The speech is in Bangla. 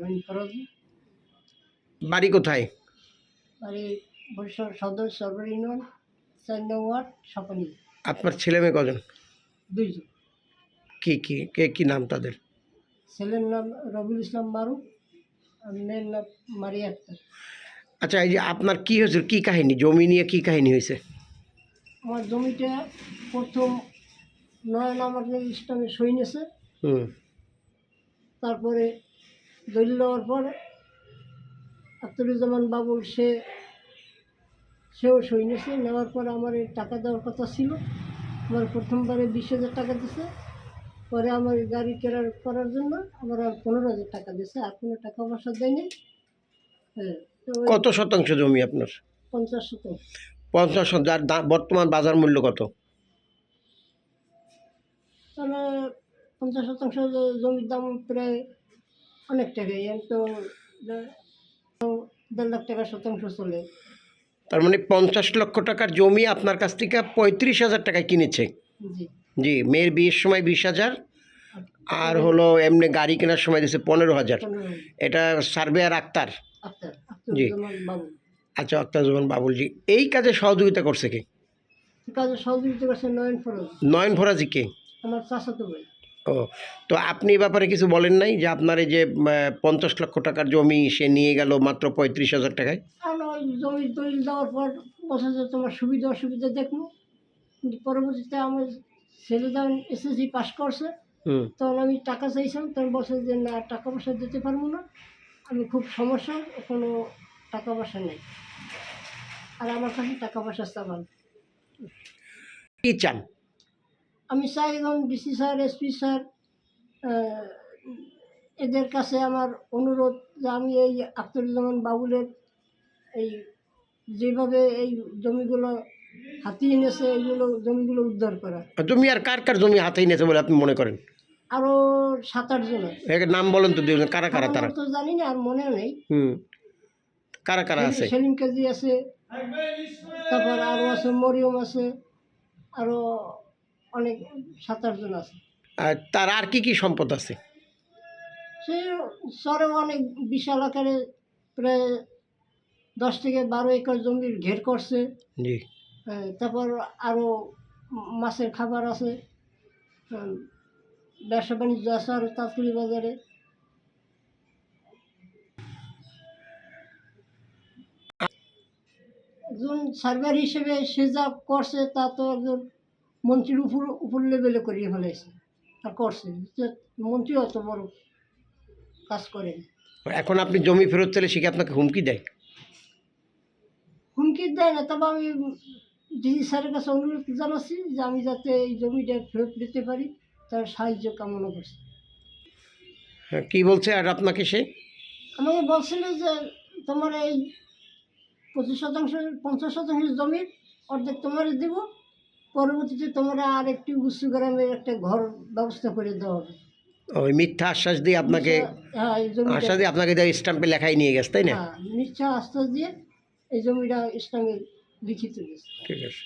রহিম ফরজি। বাড়ি কোথায়? বাড়ি বরিশাল সদর সরবর ইউনিয়ন ৪ নং ওয়ার্ড সাপানি। আপনার ছেলে মেয়ে কজন? ২ জন। কি নাম তাদের? ছেলের নাম রবিউল ইসলাম মারুফ আর মেয়ের নাম মারিয়া আক্তার। আচ্ছা, এই যে আপনার কি হয়েছিল, কি কাহিনী, জমি নিয়ে কি কাহিনী হয়েছে? আমার জমিটা প্রথম নয়ন আমাদের ইসলামে সই নিয়েছে। তারপরে দলিল দেওয়ার পর আখতারুজ্জামান বাবুল সেও সই নিয়েছে। নেওয়ার পর আমার এই টাকা দেওয়ার কথা ছিল। আমার প্রথমবারে ২০,০০০ টাকা দিছে। পরে আমার গাড়ি কেনার করার জন্য আমার আর ১৫,০০০ টাকা দিয়েছে, আর কোনো টাকা পয়সা দেয়নি। হ্যাঁ, তো কত শতাংশ জমি আপনার? ৫০ শতাংশ। 50 যার বর্তমান বাজার মূল্য কত? তাহলে ৫০ শতাংশ জমির দাম প্রায় অনেক টাকাই। তো ১.৫ লাখ টাকা শতাংশ চলে। তার মানে 50 লক্ষ টাকার জমি আপনার কাছ থেকে 35,000 টাকায় কিনেছে। জি। জি, মেয়ের বিয়ের সময় 20,000, আর হলো এমনি গাড়ি কেনার সময় দিয়েছে 15,000। এটা সার্ভেয়ার আক্তার। জি। বাবু। আচ্ছা, আখতারুজ্জামান বাবুল জি। এই কাজে সহযোগিতা করছে কে? কাজে সহযোগিতা করছে নয়ন ফরজ। নয়ন ফরাজি কে? আমার চাচাতো ভাই। ও, তো আপনি এই ব্যাপারে কিছু বলেন নাই যে আপনার এই যে 50 লক্ষ টাকার জমি সে নিয়ে গেল মাত্র 35,000 টাকায়? আর ওই জমির দলিল দেওয়ার পর বলছে যে তোমার সুবিধা অসুবিধা দেখবো। কিন্তু পরবর্তীতে আমার ছেলে যখন এসএসসি পাস করছে, তখন আমি টাকা চাইছিলাম। তখন বলছে যে না, টাকা পয়সা দিতে পারবো না, আমি খুব সমস্যা, কোনো টাকা পয়সা নেই। আর আমার কাছে টাকা পয়সা চাবান। কি চান? আমি চাই এখন ডিসি স্যার, এসপি স্যার, এদের কাছে আমার অনুরোধ যে আমি এই আখতারুজ্জামান বাবুলের এই যেভাবে এই জমিগুলো হাতিয়ে এনেছে, এইগুলো জমিগুলো উদ্ধার করা। জমি আর কার জমি হাতে নিয়েছে বলে আপনি মনে করেন? আরও ৭-৮ জন। নাম বলেন তো, দুজন কারা কারা তারা? তো জানি না, আর মনেও নেই। কারা কারা আছে? সেলিম কাজী আছে, তারপর আরও আছে মরিয়ম আছে, আরও অনেক ৭-৮ জন আছে। আর তার আর কি সম্পদ আছে? সে চরে অনেক বিশাল আকারে প্রায় ১০ থেকে ১২ একর জমির ঘের করছে। জি। তারপর আরও মাছের খাবার আছে, ব্যবসা বাণিজ্য আছে আরও তাঁতকুড়ি বাজারে। একজন সার্ভেয়ার হিসেবে সে যা করছে তা তো একজন মন্ত্রীর উপর লেভেলে করিয়ে ফেলেছে আর করছে। মন্ত্রী অত বড় কাজ করেন। এখন আপনি জমি ফেরত চাইলে সে কি আপনাকে হুমকি দেয়? হুমকি দেয় না, তবে আমি ডিসি স্যারের কাছে অনুরোধ জানাচ্ছি যে আমি যাতে এই জমিটা ফেরত দিতে পারি, তার সাহায্য কামনা করছি। হ্যাঁ, কী বলছে আর আপনাকে সে? আমাকে বলছিল যে তোমার এই 50% জমির অর্ধেক তোমার দেব, পরবর্তীতে তোমরা আর একটি উঁচু গ্রামের একটা ঘর ব্যবস্থা করে দেওয়া হবে। ওই মিথ্যা আশ্বাস দিয়ে আপনাকে? হ্যাঁ, এই জমিটা আশ্বাস দিয়ে আপনাকে স্ট্যাম্পে লেখাই নিয়ে গেছে, তাই না? হ্যাঁ, মিথ্যা আশ্বাস দিয়ে এই জমিটা ইসলামে লিখিত গেছে। ঠিক আছে।